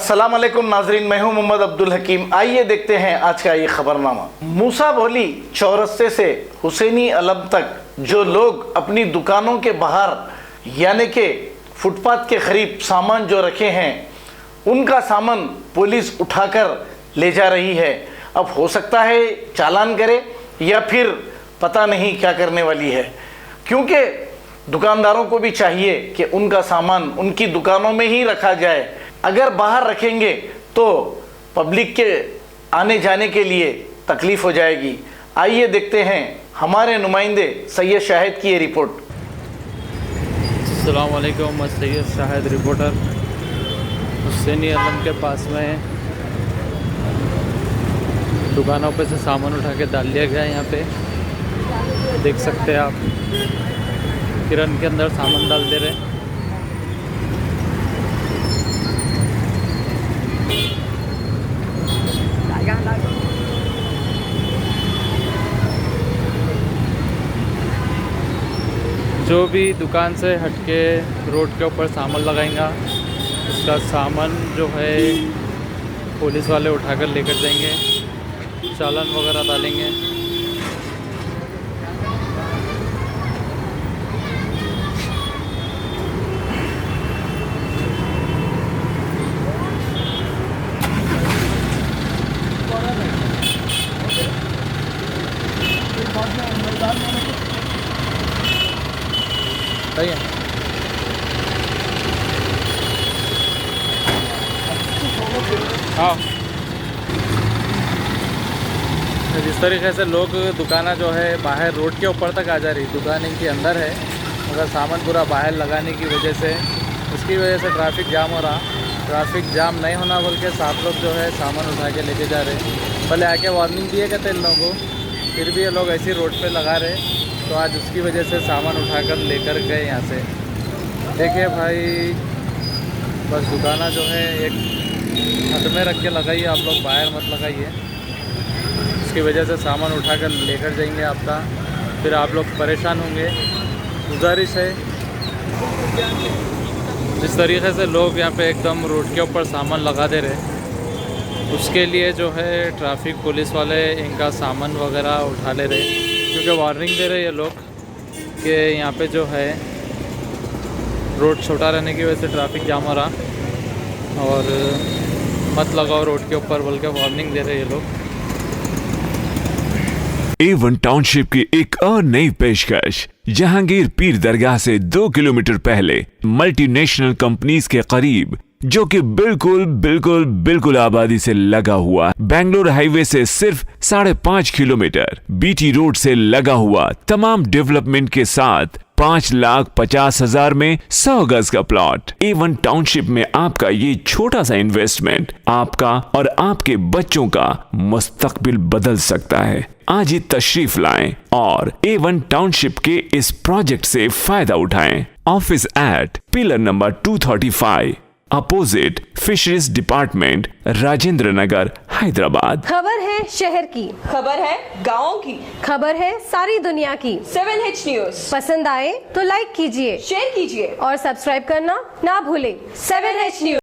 अस्सलाम वालेकुम नाजरीन, मैं हूं मोहम्मद अब्दुल हकीम। आइए देखते हैं आज का ये खबरनामा। मूसा भोली चौरस्ते से हुसैनी अलम तक जो लोग अपनी दुकानों के बाहर यानी कि फुटपाथ के करीब सामान जो रखे हैं उनका सामान पुलिस उठाकर ले जा रही है। अब हो सकता है चालान करे या फिर पता नहीं क्या करने वाली है, क्योंकि दुकानदारों को भी चाहिए कि उनका सामान उनकी दुकानों में ही रखा जाए। अगर बाहर रखेंगे तो पब्लिक के आने जाने के लिए तकलीफ हो जाएगी। आइए देखते हैं हमारे नुमाइंदे सैयद शाहिद की ये रिपोर्ट। अस्सलाम वालेकुम, मैं सैयद शाहिद रिपोर्टर हुसैनी अलम के पास में दुकानों पे से सामान उठा के डाल दिया गया है। यहाँ पे देख सकते हैं आप, किरण के अंदर सामान डाल दे रहे हैं। जो भी दुकान से हटके रोड के ऊपर सामान लगाएगा उसका सामान जो है पुलिस वाले उठाकर लेकर जाएंगे, चालान वगैरह डालेंगे। सही है। हाँ, जिस तरीके से लोग दुकानें जो है बाहर रोड के ऊपर तक आ जा रही, दुकान इनके अंदर है मगर सामान पूरा बाहर लगाने की वजह से उसकी वजह से ट्रैफिक जाम हो रहा। ट्रैफिक जाम नहीं होना बोल के 7 लोग जो है सामान उठा के लेके जा रहे। पहले आके वार्निंग दिए गए थे इन लोगों को, फिर भी ये लोग ऐसे रोड पे लगा रहे, तो आज उसकी वजह से सामान उठाकर लेकर गए यहाँ से। देखिए भाई, बस दुकाना जो है एक हद में रख के लगाइए, आप लोग बाहर मत लगाइए। उसकी वजह से सामान उठाकर लेकर जाएंगे आपका, फिर आप लोग परेशान होंगे। गुजारिश है, जिस तरीके से लोग यहाँ पे एकदम रोड के ऊपर सामान लगा दे रहे, उसके लिए जो है ट्रैफिक पुलिस वाले इनका सामान वगैरह उठा ले रहे, क्योंकि वार्निंग दे रहे ये लोग कि यहाँ पे जो है रोड छोटा रहने की वजह से ट्रैफिक जाम हो रहा और मत लगाओ रोड के ऊपर बोल के वार्निंग दे रहे ये लोग। A1 टाउनशिप की एक और नई पेशकश। जहांगीर पीर दरगाह से 2 किलोमीटर पहले मल्टीनेशनल कंपनीज के करीब, जो कि बिल्कुल आबादी से लगा हुआ, बेंगलोर हाईवे से सिर्फ 5.5 किलोमीटर, बीटी रोड से लगा हुआ, तमाम डेवलपमेंट के साथ 5,50,000 में 100 गज का प्लॉट। A1 टाउनशिप में आपका ये छोटा सा इन्वेस्टमेंट आपका और आपके बच्चों का मुस्तकबिल बदल सकता है। आज ही तशरीफ लाएं और A1 टाउनशिप के इस प्रोजेक्ट से फायदा उठाएं। Office at pillar number 235 opposite fisheries department, Rajendra Nagar, Hyderabad. खबर है शहर की, खबर है गाँव की, खबर है सारी दुनिया की। 7H न्यूज पसंद आए तो लाइक कीजिए, शेयर कीजिए और सब्सक्राइब करना ना भूलें। 7H news.